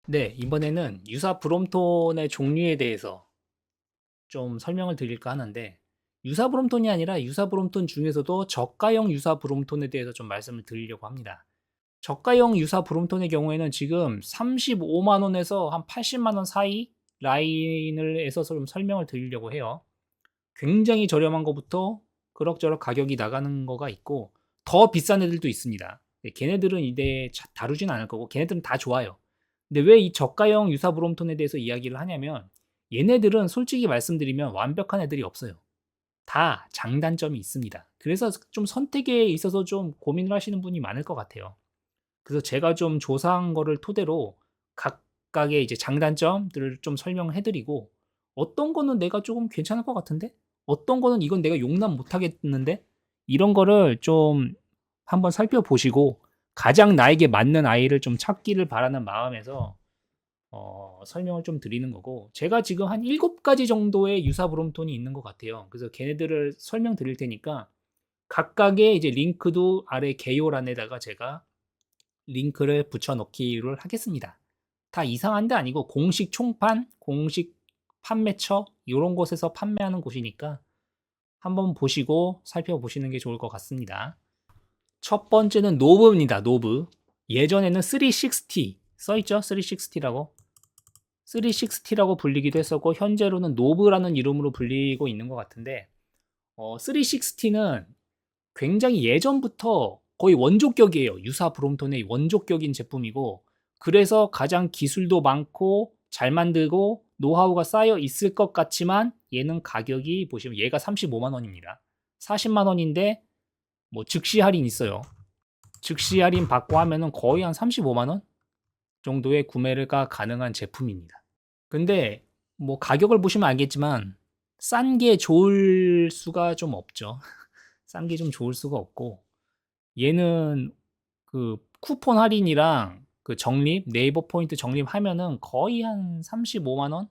네, 이번에는 유사 브롬톤의 종류에 대해서 좀 설명을 드릴까 하는데, 유사 브롬톤이 아니라 유사 브롬톤 중에서도 저가형 유사 브롬톤에 대해서 좀 말씀을 드리려고 합니다. 저가형 유사 브롬톤의 경우에는 지금 35만 원에서 한 80만 원 사이 라인을 해서 좀 설명을 드리려고 해요. 굉장히 저렴한 것부터 그럭저럭 가격이 나가는 거가 있고, 더 비싼 애들도 있습니다. 네, 걔네들은 이제 다루진 않을 거고, 걔네들은 다 좋아요. 근데 왜 이 저가형 유사 브롬톤에 대해서 이야기를 하냐면, 얘네들은 솔직히 말씀드리면 완벽한 애들이 없어요. 다 장단점이 있습니다. 그래서 좀 선택에 있어서 좀 고민을 하시는 분이 많을 것 같아요. 그래서 제가 좀 조사한 거를 토대로 각각의 이제 장단점들을 좀 설명을 해드리고, 어떤 거는 내가 조금 괜찮을 것 같은데? 어떤 거는 이건 내가 용납 못 하겠는데? 이런 거를 좀 한번 살펴보시고, 가장 나에게 맞는 아이를 좀 찾기를 바라는 마음에서 설명을 좀 드리는 거고, 제가 지금 한 7가지 정도의 유사 브롬톤이 있는 것 같아요. 그래서 걔네들을 설명드릴 테니까 각각의 이제 링크도 아래 개요란에다가 제가 링크를 붙여 넣기를 하겠습니다. 다 이상한 데 아니고 공식 총판, 공식 판매처 이런 곳에서 판매하는 곳이니까 한번 보시고 살펴보시는 게 좋을 것 같습니다. 첫 번째는 노브입니다. 노브. 예전에는 360 써있죠? 360라고. 360라고 불리기도 했었고, 현재로는 노브라는 이름으로 불리고 있는 것 같은데, 360는 굉장히 예전부터 거의 원조격이에요. 유사 브롬톤의 원조격인 제품이고, 그래서 가장 기술도 많고 잘 만들고 노하우가 쌓여 있을 것 같지만, 얘는 가격이 보시면 얘가 35만 원입니다. 40만 원인데 뭐 즉시 할인 있어요. 즉시 할인 받고 하면은 거의 한 35만 원 정도의 구매가 가능한 제품입니다. 근데 뭐 가격을 보시면 알겠지만 싼 게 좋을 수가 좀 없죠. 싼 게 좀 좋을 수가 없고, 얘는 그 쿠폰 할인이랑 그 적립, 네이버 포인트 적립하면은 거의 한 35만 원,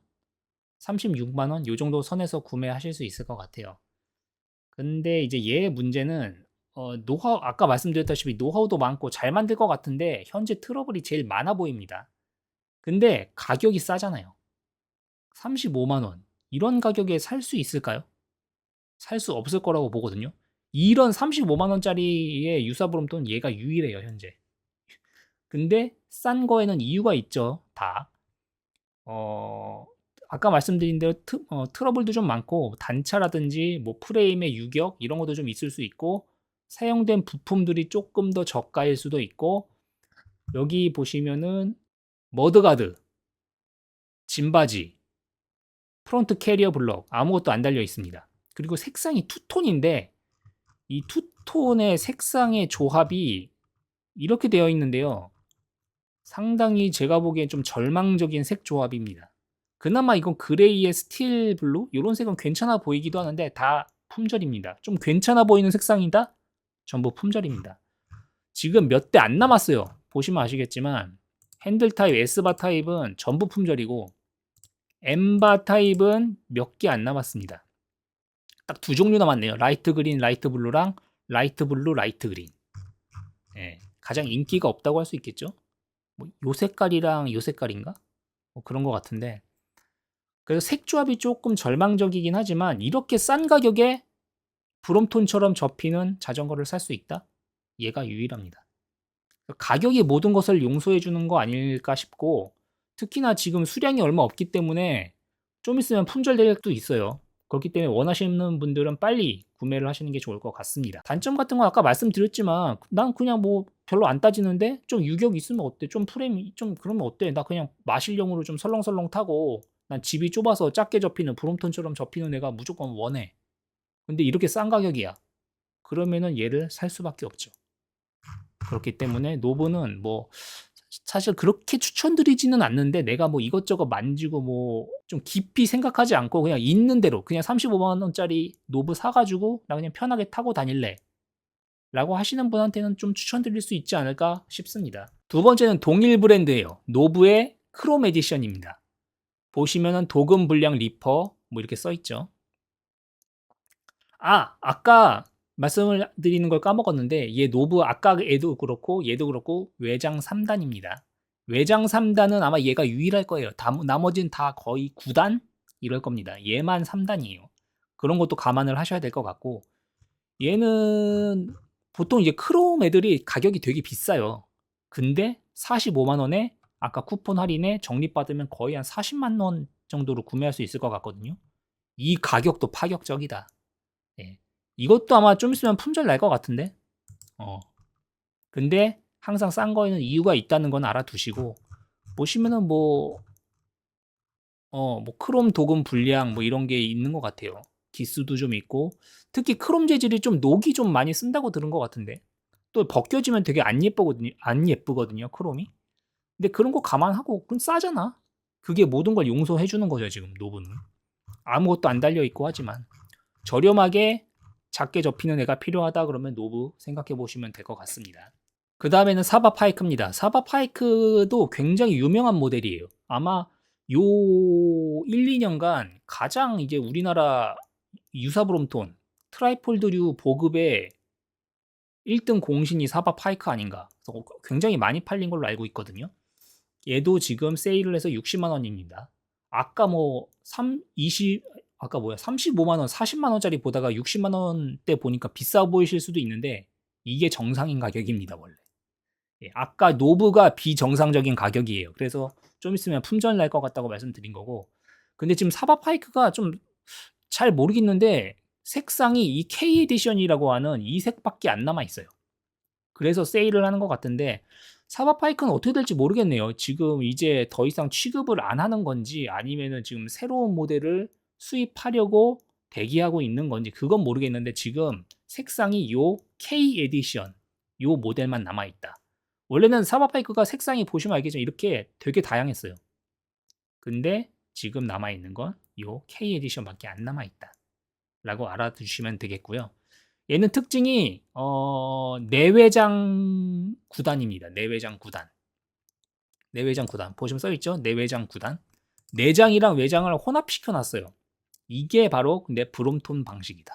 36만 원 요 정도 선에서 구매하실 수 있을 것 같아요. 근데 이제 얘의 문제는 노하우, 아까 말씀드렸다시피 노하우도 많고 잘 만들 것 같은데 현재 트러블이 제일 많아 보입니다. 근데 가격이 싸잖아요. 35만 원. 이런 가격에 살 수 있을까요? 살 수 없을 거라고 보거든요. 이런 35만 원짜리의 유사브롬톤 얘가 유일해요, 현재. 근데 싼 거에는 이유가 있죠, 다. 어, 아까 말씀드린 대로 트러블도 좀 많고, 단차라든지 뭐 프레임의 유격 이런 것도 좀 있을 수 있고, 사용된 부품들이 조금 더 저가일 수도 있고, 여기 보시면은 머드가드, 짐바지, 프론트 캐리어 블럭 아무것도 안 달려 있습니다. 그리고 색상이 투톤인데 이 투톤의 색상의 조합이 이렇게 되어 있는데요. 상당히 제가 보기엔 좀 절망적인 색 조합입니다. 그나마 이건 그레이의 스틸 블루 이런 색은 괜찮아 보이기도 하는데 다 품절입니다. 좀 괜찮아 보이는 색상이다? 전부 품절입니다. 지금 몇 대 안 남았어요. 보시면 아시겠지만 핸들 타입, S바 타입은 전부 품절이고 M바 타입은 몇 개 안 남았습니다. 딱 두 종류 남았네요. 라이트 그린, 라이트 블루랑 라이트 블루, 라이트 그린. 예, 가장 인기가 없다고 할 수 있겠죠? 뭐, 요 색깔이랑 요 색깔인가? 뭐 그런 것 같은데. 그래서 색 조합이 조금 절망적이긴 하지만 이렇게 싼 가격에 브롬톤처럼 접히는 자전거를 살 수 있다? 얘가 유일합니다. 가격이 모든 것을 용서해 주는 거 아닐까 싶고, 특히나 지금 수량이 얼마 없기 때문에 좀 있으면 품절될 수도 있어요. 그렇기 때문에 원하시는 분들은 빨리 구매를 하시는 게 좋을 것 같습니다. 단점 같은 건 아까 말씀드렸지만 난 그냥 뭐 별로 안 따지는데 좀 유격 있으면 어때? 좀 프레임이 좀 그러면 어때? 나 그냥 마실용으로 좀 설렁설렁 타고 난 집이 좁아서 작게 접히는 브롬톤처럼 접히는 애가 무조건 원해. 근데 이렇게 싼 가격이야. 그러면은 얘를 살 수밖에 없죠. 그렇기 때문에 노브는 뭐 사실 그렇게 추천드리지는 않는데, 내가 뭐 이것저것 만지고 뭐 좀 깊이 생각하지 않고 그냥 있는 대로 그냥 35만 원짜리 노브 사가지고 나 그냥 편하게 타고 다닐래 라고 하시는 분한테는 좀 추천드릴 수 있지 않을까 싶습니다. 두 번째는 동일 브랜드예요. 노브의 크롬 에디션입니다. 보시면은 도금 불량 리퍼 뭐 이렇게 써 있죠. 아까 말씀을 드리는 걸 까먹었는데, 얘 노브 아까 얘도 그렇고 얘도 그렇고 외장 3단입니다. 외장 3단은 아마 얘가 유일할 거예요. 나머지는 다 거의 9단 이럴 겁니다. 얘만 3단이에요. 그런 것도 감안을 하셔야 될 것 같고, 얘는 보통 이제 크롬 애들이 가격이 되게 비싸요. 근데 45만 원에 아까 쿠폰 할인에 적립받으면 거의 한 40만 원 정도로 구매할 수 있을 것 같거든요. 이 가격도 파격적이다. 예. 이것도 아마 좀 있으면 품절 날 것 같은데. 근데 항상 싼 거에는 이유가 있다는 건 알아두시고, 보시면은 뭐 크롬 도금 불량 뭐 이런 게 있는 것 같아요. 기스도 좀 있고, 특히 크롬 재질이 좀 녹이 좀 많이 쓴다고 들은 것 같은데, 또 벗겨지면 되게 안 예쁘거든요, 크롬이. 근데 그런 거 감안하고, 그럼 싸잖아. 그게 모든 걸 용서해 주는 거죠, 지금 노브는. 아무것도 안 달려 있고 하지만 저렴하게 작게 접히는 애가 필요하다 그러면 노브 생각해 보시면 될 것 같습니다. 그 다음에는 사바 파이크입니다. 사바 파이크도 굉장히 유명한 모델이에요. 아마 요 1, 2년간 가장 이제 우리나라 유사 브롬톤 트라이폴드류 보급의 1등 공신이 사바 파이크 아닌가. 그래서 굉장히 많이 팔린 걸로 알고 있거든요. 얘도 지금 세일을 해서 60만 원입니다. 아까 뭐 35만 원, 40만 원짜리 보다가 60만 원대 보니까 비싸 보이실 수도 있는데 이게 정상인 가격입니다, 원래. 예, 아까 노브가 비정상적인 가격이에요. 그래서 좀 있으면 품절 날 것 같다고 말씀드린 거고. 근데 지금 사바 파이크가 좀 잘 모르겠는데 색상이 이 K 에디션이라고 하는 이 색밖에 안 남아 있어요. 그래서 세일을 하는 것 같은데 사바 파이크는 어떻게 될지 모르겠네요. 지금 이제 더 이상 취급을 안 하는 건지 아니면은 지금 새로운 모델을 수입하려고 대기하고 있는 건지 그건 모르겠는데 지금 색상이 요 K 에디션 요 모델만 남아 있다. 원래는 사바 파이크가 색상이 보시면 알겠지만 이렇게 되게 다양했어요. 근데 지금 남아 있는 건 요 K 에디션밖에 안 남아 있다. 라고 알아두시면 되겠고요. 얘는 특징이 내외장 구단입니다. 내외장 구단. 내외장 구단. 보시면 써 있죠? 내외장 구단. 내장이랑 외장을 혼합시켜 놨어요. 이게 바로 근데 브롬톤 방식이다.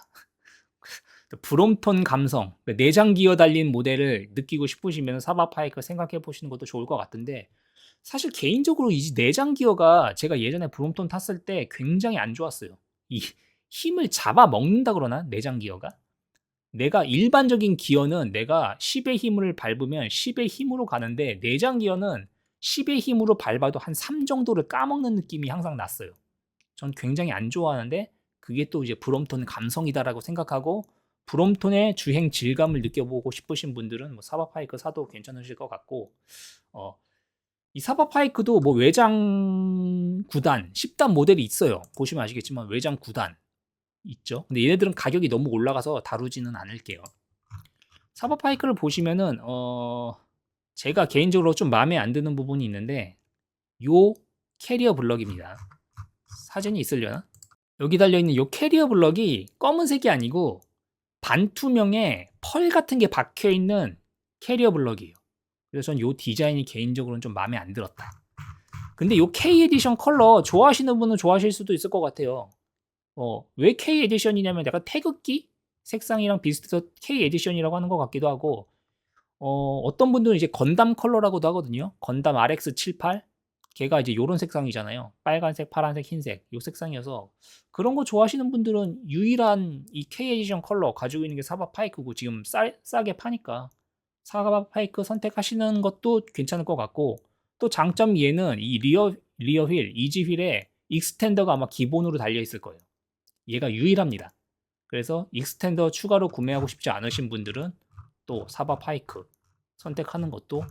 브롬톤 감성, 내장 기어 달린 모델을 느끼고 싶으시면 사바 파이크 생각해 보시는 것도 좋을 것 같은데 사실 개인적으로 이 내장 기어가 제가 예전에 브롬톤 탔을 때 굉장히 안 좋았어요. 이 힘을 잡아 먹는다 그러나 내장 기어가 내가 일반적인 기어는 내가 10의 힘을 밟으면 10의 힘으로 가는데 내장 기어는 10의 힘으로 밟아도 한 3 정도를 까먹는 느낌이 항상 났어요. 전 굉장히 안 좋아하는데 그게 또 이제 브롬톤 감성이다라고 생각하고 브롬톤의 주행 질감을 느껴보고 싶으신 분들은 뭐 사바 파이크 사도 괜찮으실 것 같고 이 사바 파이크도 뭐 외장 9단, 10단 모델이 있어요. 보시면 아시겠지만 외장 9단 있죠. 근데 얘네들은 가격이 너무 올라가서 다루지는 않을게요. 사바 파이크를 보시면은 제가 개인적으로 좀 마음에 안 드는 부분이 있는데 요 캐리어 블럭입니다. 사진이 있으려나? 여기 달려있는 요 캐리어 블럭이 검은색이 아니고 반투명의 펄 같은 게 박혀있는 캐리어 블럭이에요. 그래서 전 요 디자인이 개인적으로는 좀 마음에 안 들었다. 근데 요 K 에디션 컬러 좋아하시는 분은 좋아하실 수도 있을 것 같아요. 왜 K 에디션이냐면 약간 태극기 색상이랑 비슷해서 K 에디션이라고 하는 것 같기도 하고 어떤 분들은 이제 건담 컬러라고도 하거든요. 건담 RX78 걔가 이제 요런 색상이잖아요. 빨간색, 파란색, 흰색 요 색상이어서 그런 거 좋아하시는 분들은 유일한 이 K 에디션 컬러 가지고 있는 게 사바 파이크고 지금 싸게 파니까 사바 파이크 선택하시는 것도 괜찮을 것 같고 또 장점이 얘는 이 리어 휠, 이지 휠에 익스텐더가 아마 기본으로 달려 있을 거예요. 얘가 유일합니다. 그래서 익스텐더 추가로 구매하고 싶지 않으신 분들은 또 사바 파이크 선택하는 것도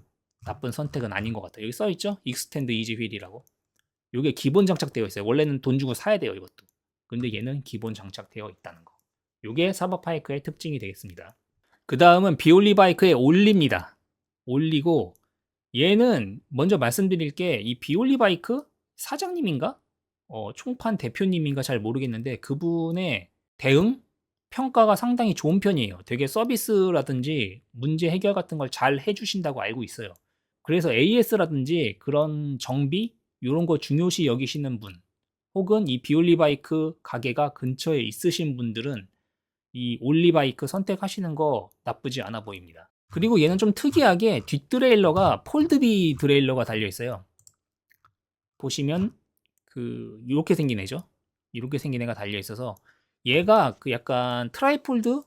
나쁜 선택은 아닌 것 같아요. 여기 써있죠? 익스텐드 이지 휠이라고. 이게 기본 장착되어 있어요. 원래는 돈 주고 사야 돼요, 이것도. 근데 얘는 기본 장착되어 있다는 거. 이게 사바 파이크의 특징이 되겠습니다. 그 다음은 비올리 바이크의 올리입니다. 올리고 얘는 먼저 말씀드릴 게 이 비올리 바이크 사장님인가? 총판 대표님인가 잘 모르겠는데 그분의 대응 평가가 상당히 좋은 편이에요. 되게 서비스라든지 문제 해결 같은 걸 잘 해주신다고 알고 있어요. 그래서 AS라든지 그런 정비 이런 거 중요시 여기시는 분 혹은 이 비올리 바이크 가게가 근처에 있으신 분들은 이 올리 바이크 선택하시는 거 나쁘지 않아 보입니다. 그리고 얘는 좀 특이하게 뒷 드레일러가 폴드비 드레일러가 달려 있어요. 보시면 이렇게 생긴 애죠. 이렇게 생긴 애가 달려 있어서 얘가 그 약간 트라이폴드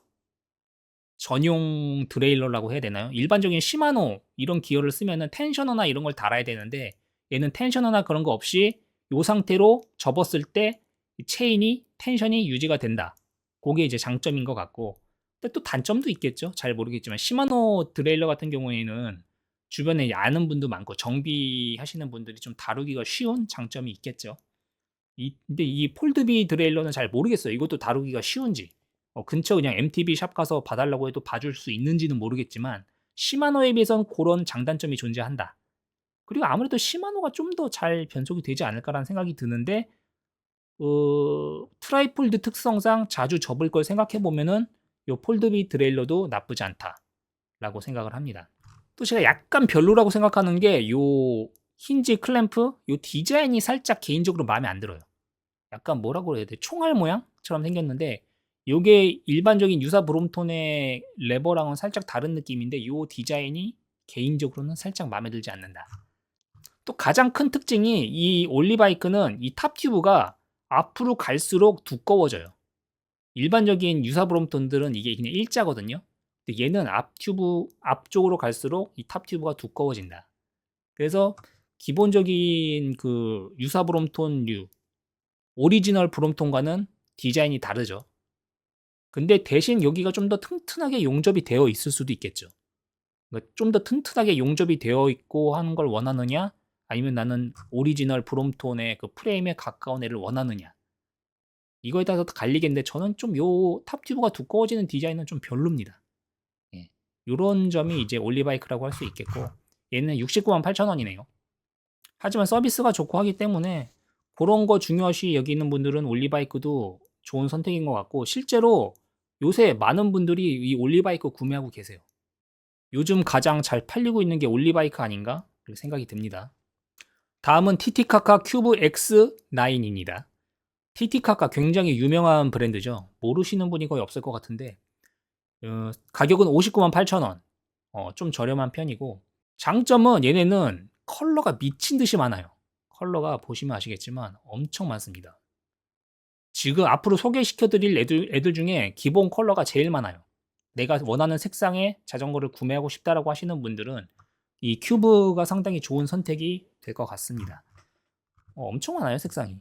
전용 드레일러라고 해야 되나요? 일반적인 시마노 이런 기어를 쓰면은 텐셔너나 이런 걸 달아야 되는데 얘는 텐셔너나 그런 거 없이 이 상태로 접었을 때 체인이 텐션이 유지가 된다. 그게 이제 장점인 것 같고, 근데 또 단점도 있겠죠. 잘 모르겠지만 시마노 드레일러 같은 경우에는 주변에 아는 분도 많고 정비하시는 분들이 좀 다루기가 쉬운 장점이 있겠죠. 근데 이 폴드비 드레일러는 잘 모르겠어요. 이것도 다루기가 쉬운지. 근처 그냥 MTB 샵 가서 봐달라고 해도 봐줄 수 있는지는 모르겠지만 시마노에 비해선 그런 장단점이 존재한다. 그리고 아무래도 시마노가 좀 더 잘 변속이 되지 않을까라는 생각이 드는데 트라이폴드 특성상 자주 접을 걸 생각해 보면은 요 폴드비 드레일러도 나쁘지 않다라고 생각을 합니다. 또 제가 약간 별로라고 생각하는 게 요 힌지 클램프 요 디자인이 살짝 개인적으로 마음에 안 들어요. 약간 뭐라고 해야 돼? 총알 모양처럼 생겼는데 요게 일반적인 유사 브롬톤의 레버랑은 살짝 다른 느낌인데 요 디자인이 개인적으로는 살짝 마음에 들지 않는다. 또 가장 큰 특징이 이 올리바이크는 이 탑 튜브가 앞으로 갈수록 두꺼워져요. 일반적인 유사 브롬톤들은 이게 그냥 일자거든요. 근데 얘는 앞쪽으로 갈수록 이 탑 튜브가 두꺼워진다. 그래서 기본적인 그 유사 브롬톤류 오리지널 브롬톤과는 디자인이 다르죠. 근데 대신 여기가 좀 더 튼튼하게 용접이 되어 있을 수도 있겠죠. 그러니까 좀 더 튼튼하게 용접이 되어 있고 하는 걸 원하느냐, 아니면 나는 오리지널 브롬톤의 그 프레임에 가까운 애를 원하느냐. 이거에 따라서 갈리겠는데 저는 좀 요 탑튜브가 두꺼워지는 디자인은 좀 별로입니다. 예. 요런 점이 이제 올리바이크라고 할 수 있겠고, 얘는 69만 8천 원이네요. 하지만 서비스가 좋고 하기 때문에 그런 거 중요시 여기는 분들은 올리바이크도 좋은 선택인 것 같고, 실제로 요새 많은 분들이 이 올리바이크 구매하고 계세요. 요즘 가장 잘 팔리고 있는 게 올리바이크 아닌가? 그렇게 생각이 듭니다. 다음은 티티카카 큐브 X9입니다. 티티카카 굉장히 유명한 브랜드죠. 모르시는 분이 거의 없을 것 같은데 가격은 59만 8천 원. 좀 저렴한 편이고, 장점은 얘네는 컬러가 미친 듯이 많아요. 컬러가 보시면 아시겠지만 엄청 많습니다. 지금 앞으로 소개시켜드릴 애들 중에 기본 컬러가 제일 많아요. 내가 원하는 색상의 자전거를 구매하고 싶다라고 하시는 분들은 이 큐브가 상당히 좋은 선택이 될 것 같습니다. 엄청 많아요, 색상이.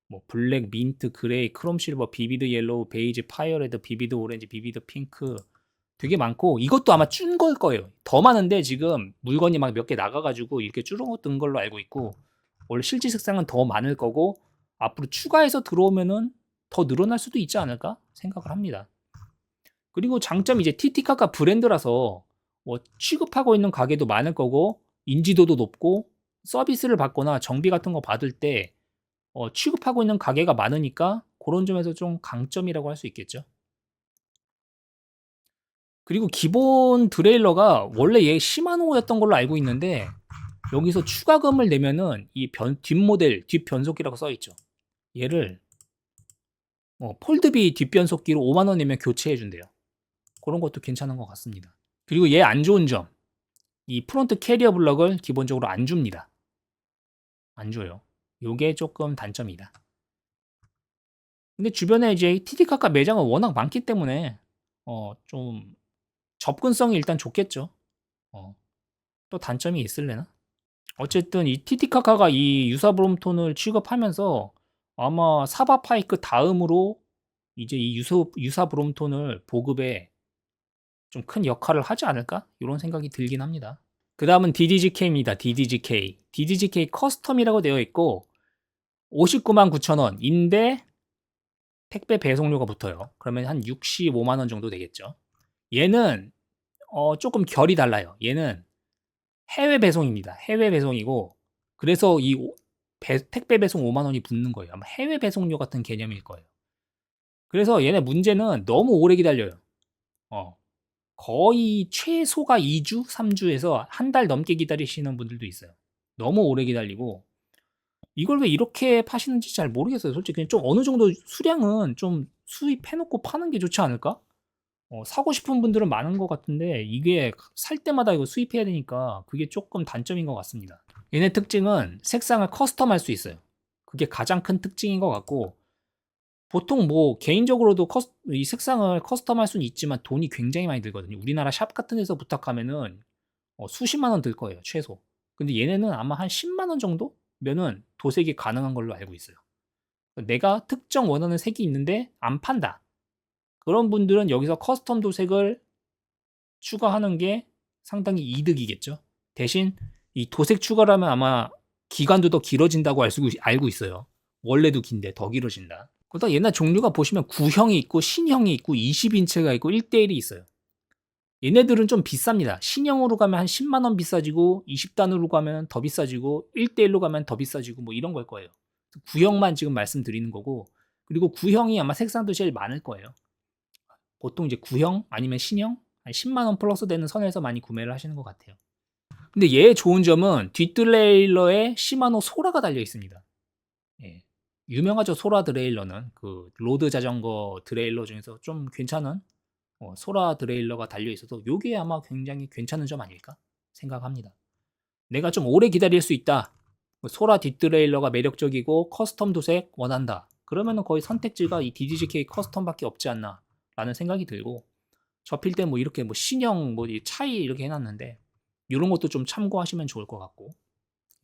뭐 블랙, 민트, 그레이, 크롬 실버, 비비드 옐로우, 베이지, 파이어레드, 비비드 오렌지, 비비드 핑크 되게 많고, 이것도 아마 준 걸 거예요. 더 많은데 지금 물건이 막 몇 개 나가가지고 이렇게 줄어든 걸로 알고 있고, 원래 실제 색상은 더 많을 거고 앞으로 추가해서 들어오면은 더 늘어날 수도 있지 않을까 생각을 합니다. 그리고 장점이 이제 티티카카 브랜드라서 뭐 취급하고 있는 가게도 많을 거고 인지도도 높고 서비스를 받거나 정비 같은 거 받을 때 취급하고 있는 가게가 많으니까 그런 점에서 좀 강점이라고 할 수 있겠죠. 그리고 기본 드레일러가 원래 얘 시마노였던 걸로 알고 있는데 여기서 추가금을 내면은 이 뒷모델 뒷변속기라고 써 있죠. 얘를 폴드비 뒷변속기로 5만 원 내면 교체해 준대요. 그런 것도 괜찮은 것 같습니다. 그리고 얘 안 좋은 점, 이 프론트 캐리어 블럭을 기본적으로 안 줍니다. 안 줘요. 요게 조금 단점이다. 근데 주변에 이제 TT카카 매장은 워낙 많기 때문에 좀 접근성이 일단 좋겠죠. 또 단점이 있을래나? 어쨌든 이 TT카카가 이 유사 브롬톤을 취급하면서 아마 사바 파이크 다음으로 이제 이 유사 브롬톤을 보급에 좀 큰 역할을 하지 않을까? 이런 생각이 들긴 합니다. 그 다음은 DDGK입니다. DDGK. DDGK 커스텀이라고 되어 있고 59만 9천 원인데 택배 배송료가 붙어요. 그러면 한 65만 원 정도 되겠죠. 얘는 조금 결이 달라요. 얘는 해외 배송입니다. 해외 배송이고, 그래서 이 택배 배송 5만 원이 붙는 거예요. 아마 해외 배송료 같은 개념일 거예요. 그래서 얘네 문제는 너무 오래 기다려요. 거의 최소가 2주, 3주에서 한 달 넘게 기다리시는 분들도 있어요. 너무 오래 기다리고, 이걸 왜 이렇게 파시는지 잘 모르겠어요. 솔직히 좀 어느 정도 수량은 좀 수입해놓고 파는 게 좋지 않을까? 사고 싶은 분들은 많은 것 같은데 이게 살 때마다 이거 수입해야 되니까 그게 조금 단점인 것 같습니다. 얘네 특징은 색상을 커스텀할 수 있어요. 그게 가장 큰 특징인 것 같고 보통 뭐 개인적으로도 이 색상을 커스텀할 수는 있지만 돈이 굉장히 많이 들거든요. 우리나라 샵 같은 데서 부탁하면은 수십만 원 들 거예요, 최소. 근데 얘네는 아마 한 10만 원 정도면은 도색이 가능한 걸로 알고 있어요. 내가 특정 원하는 색이 있는데 안 판다. 그런 분들은 여기서 커스텀 도색을 추가하는 게 상당히 이득이겠죠. 대신 이 도색 추가를 하면 아마 기간도 더 길어진다고 알고 있어요. 원래도 긴데 더 길어진다. 그러다 옛날 종류가 보시면 9형이 있고 신형이 있고 20인치가 있고 1대1이 있어요. 얘네들은 좀 비쌉니다. 신형으로 가면 한 10만 원 비싸지고 20단으로 가면 더 비싸지고 1대1로 가면 더 비싸지고 뭐 이런 걸 거예요. 9형만 지금 말씀드리는 거고 그리고 9형이 아마 색상도 제일 많을 거예요. 보통 이제 9형 아니면 신형 한 10만 원 플러스 되는 선에서 많이 구매를 하시는 것 같아요. 근데 얘의 좋은 점은 뒷드레일러에 시마노 소라가 달려 있습니다. 예. 유명하죠. 소라 드레일러는 그 로드 자전거 드레일러 중에서 좀 괜찮은 소라 드레일러가 달려 있어서 요게 아마 굉장히 괜찮은 점 아닐까 생각합니다. 내가 좀 오래 기다릴 수 있다. 소라 뒷드레일러가 매력적이고 커스텀 도색 원한다. 그러면은 거의 선택지가 이 DDGK 커스텀밖에 없지 않나 라는 생각이 들고 접힐 때 뭐 이렇게 뭐 신형 뭐 차이 이렇게 해놨는데 이런 것도 좀 참고하시면 좋을 것 같고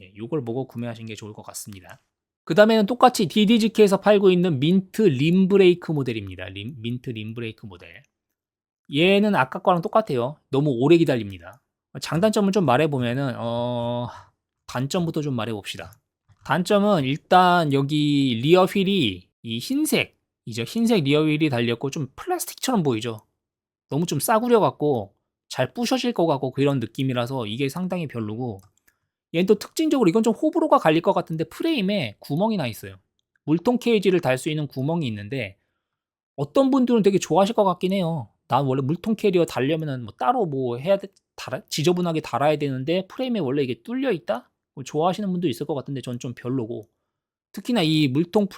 예, 요걸 보고 구매하시는 게 좋을 것 같습니다. 그 다음에는 똑같이 DDGK에서 팔고 있는 민트 림브레이크 모델입니다. 민트 림브레이크 모델. 얘는 아까 거랑 똑같아요. 너무 오래 기다립니다. 장단점을 좀 말해보면은 단점부터 좀 말해봅시다. 단점은 일단 여기 리어 휠이 이 흰색 리어 휠이 달렸고 좀 플라스틱처럼 보이죠. 너무 좀 싸구려 같고 잘 부셔질 것 같고 그런 느낌이라서 이게 상당히 별로고 얘는 또 특징적으로 이건 좀 호불호가 갈릴 것 같은데 프레임에 구멍이 나 있어요. 물통 케이지를 달 수 있는 구멍이 있는데 어떤 분들은 되게 좋아하실 것 같긴 해요. 난 원래 물통 캐리어 달려면은 뭐 따로 뭐 해야 돼, 지저분하게 달아야 되는데 프레임에 원래 이게 뚫려 있다? 뭐 좋아하시는 분도 있을 것 같은데 전 좀 별로고 특히나 이 물통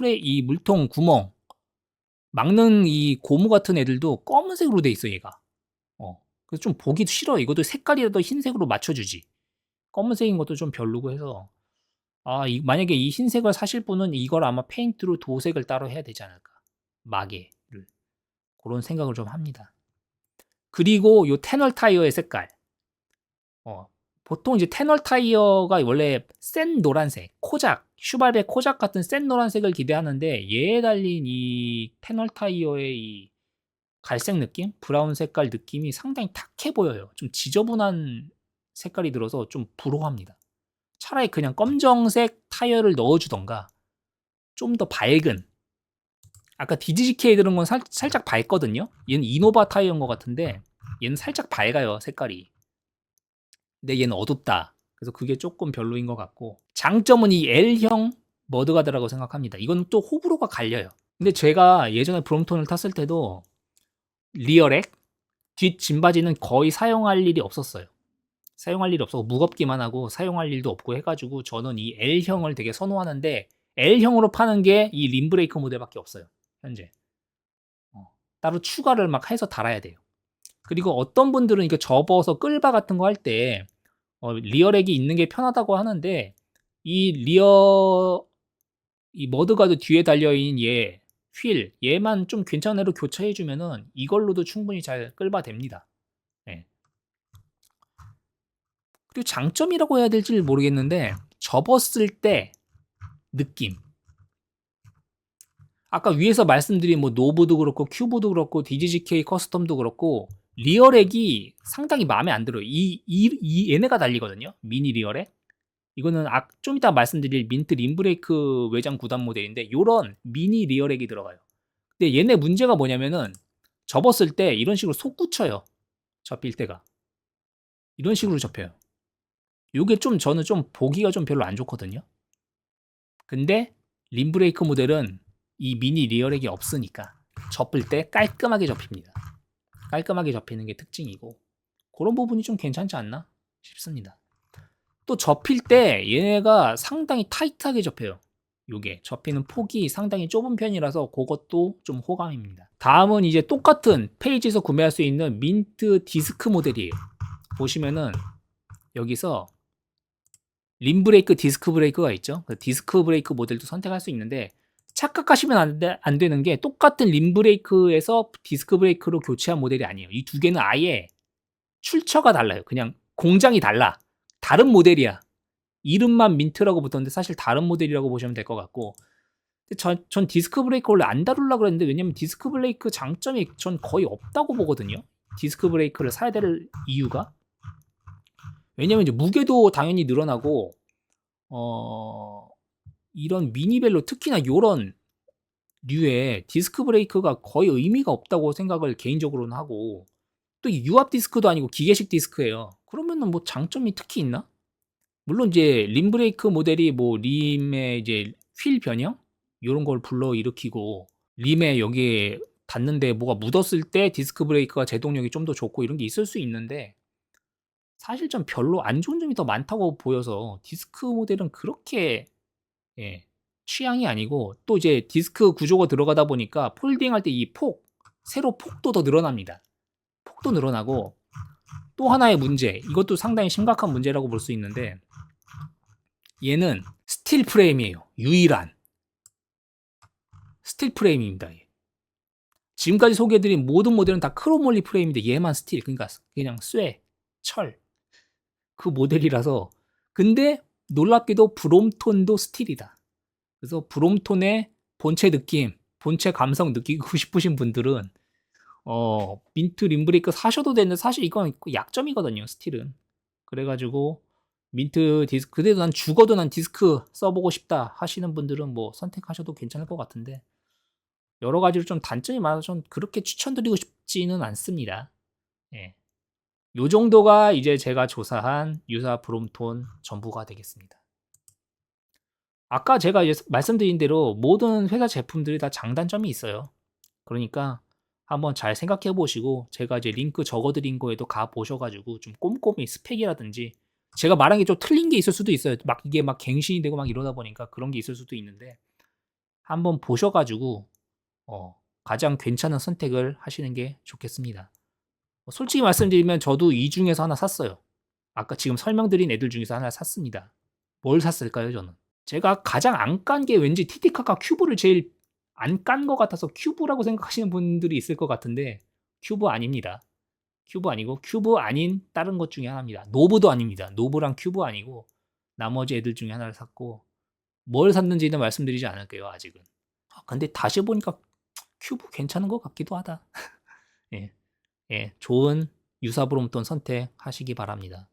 구멍 막는 이 고무 같은 애들도 검은색으로 돼 있어 얘가. 그래서 좀 보기 싫어. 이것도 색깔이라도 흰색으로 맞춰주지. 검은색인 것도 좀 별로고 해서 만약에 이 흰색을 사실 분은 이걸 아마 페인트로 도색을 따로 해야 되지 않을까. 마개를. 그런 생각을 좀 합니다. 그리고 요 테널 타이어의 색깔. 보통 이제 테널 타이어가 원래 센 노란색, 슈바르의 코작 같은 센 노란색을 기대하는데 얘에 달린 이 테널 타이어의 이 갈색 느낌? 브라운 색깔 느낌이 상당히 탁해 보여요. 좀 지저분한 색깔이 들어서 좀 불호합니다. 차라리 그냥 검정색 타이어를 넣어주던가 좀 더 밝은 아까 DGK 들은 건 살짝 밝거든요. 얘는 이노바 타이어인 것 같은데 얘는 살짝 밝아요 색깔이. 근데 얘는 어둡다. 그래서 그게 조금 별로인 것 같고 장점은 이 L형 머드가드라고 생각합니다. 이건 또 호불호가 갈려요. 근데 제가 예전에 브롬톤을 탔을 때도 리어렉 뒷 짐바지는 거의 사용할 일이 없었어요. 사용할 일이 없고 무겁기만 하고 사용할 일도 없고 해가지고 저는 이 L형을 되게 선호하는데 L형으로 파는 게 이 림브레이크 모델밖에 없어요. 현재. 따로 추가를 막 해서 달아야 돼요. 그리고 어떤 분들은 이거 접어서 끌바 같은 거 할 때 리어렉이 있는 게 편하다고 하는데 이 머드가드 뒤에 달려있는 얘만 좀 괜찮은 애로 교체해주면은 이걸로도 충분히 잘 끌바 됩니다. 네. 그리고 장점이라고 해야 될지 모르겠는데 접었을 때 느낌. 아까 위에서 말씀드린 뭐 노브도 그렇고 큐브도 그렇고 DGK 커스텀도 그렇고 리어렉이 상당히 마음에 안 들어요. 얘네가 달리거든요. 미니 리어렉. 이거는 좀 이따 말씀드릴 민트 림브레이크 외장 9단 모델인데 요런 미니 리어렉이 들어가요. 근데 얘네 문제가 뭐냐면은 접었을 때 이런 식으로 솟구쳐요. 접힐 때가. 이런 식으로 접혀요. 요게 저는 좀 보기가 좀 별로 안 좋거든요. 근데 림브레이크 모델은 이 미니 리어렉이 없으니까 접을 때 깔끔하게 접힙니다. 깔끔하게 접히는 게 특징이고 그런 부분이 좀 괜찮지 않나 싶습니다. 또 접힐 때 얘네가 상당히 타이트하게 접혀요. 요게 접히는 폭이 상당히 좁은 편이라서 그것도 좀 호감입니다. 다음은 이제 똑같은 페이지에서 구매할 수 있는 민트 디스크 모델이에요. 보시면은 여기서 림브레이크, 디스크 브레이크가 있죠. 그 디스크 브레이크 모델도 선택할 수 있는데 착각하시면 안 되는 게 똑같은 림브레이크에서 디스크 브레이크로 교체한 모델이 아니에요. 이 두 개는 아예 출처가 달라요. 그냥 공장이 달라. 다른 모델이야. 이름만 민트라고 붙었는데 사실 다른 모델이라고 보시면 될 것 같고, 전 디스크 브레이크 원래 안 다루려고 그랬는데 왜냐면 디스크 브레이크 장점이 전 거의 없다고 보거든요. 디스크 브레이크를 사야 될 이유가, 왜냐면 이제 무게도 당연히 늘어나고 이런 미니벨로 특히나 요런 류의 디스크 브레이크가 거의 의미가 없다고 생각을 개인적으로는 하고, 또 유압 디스크도 아니고 기계식 디스크예요. 그러면은 뭐 장점이 특히 있나? 물론 이제 림 브레이크 모델이 뭐 림의 이제 휠 변형 요런 걸 불러일으키고, 림에 여기에 닿는데 뭐가 묻었을 때 디스크 브레이크가 제동력이 좀 더 좋고 이런 게 있을 수 있는데, 사실 좀 별로 안 좋은 점이 더 많다고 보여서 디스크 모델은 그렇게 취향이 아니고, 또 이제 디스크 구조가 들어가다 보니까 폴딩할 때 이 세로 폭도 더 늘어납니다. 폭도 늘어나고, 또 하나의 문제, 이것도 상당히 심각한 문제라고 볼 수 있는데, 얘는 스틸 프레임이에요. 유일한 스틸 프레임입니다. 지금까지 소개해드린 모든 모델은 다 크롬몰리 프레임인데 얘만 스틸, 그러니까 그냥 철, 그 모델이라서. 근데 놀랍게도 브롬톤도 스틸이다. 그래서 브롬톤의 본체 느낌, 본체 감성 느끼고 싶으신 분들은 민트 림브레이크 사셔도 되는데, 사실 이건 약점이거든요, 스틸은. 그래가지고 민트 디스크, 그래도 난 죽어도 난 디스크 써보고 싶다 하시는 분들은 뭐 선택하셔도 괜찮을 것 같은데, 여러 가지로 좀 단점이 많아서 전 그렇게 추천드리고 싶지는 않습니다. 예. 요 정도가 이제 제가 조사한 유사 브롬톤 전부가 되겠습니다. 아까 제가 이제 말씀드린 대로 모든 회사 제품들이 다 장단점이 있어요. 그러니까 한번 잘 생각해 보시고, 제가 이제 링크 적어드린 거에도 가 보셔가지고 좀 꼼꼼히 스펙이라든지, 제가 말한 게 좀 틀린 게 있을 수도 있어요. 막 이게 막 갱신이 되고 막 이러다 보니까 그런 게 있을 수도 있는데, 한번 보셔가지고 가장 괜찮은 선택을 하시는 게 좋겠습니다. 솔직히 말씀드리면 저도 이 중에서 하나 샀어요. 아까 지금 설명드린 애들 중에서 하나 샀습니다. 뭘 샀을까요, 저는? 제가 가장 안 깐 게 왠지 TT카카 큐브를 제일 안 깐 것 같아서 큐브라고 생각하시는 분들이 있을 것 같은데, 큐브 아닙니다. 큐브 아니고, 큐브 아닌 다른 것 중에 하나입니다. 노브도 아닙니다. 노브랑 큐브 아니고 나머지 애들 중에 하나를 샀고, 뭘 샀는지는 말씀드리지 않을게요, 아직은. 근데 다시 보니까 큐브 괜찮은 것 같기도 하다. 예, 좋은 유사 브롬톤 선택하시기 바랍니다.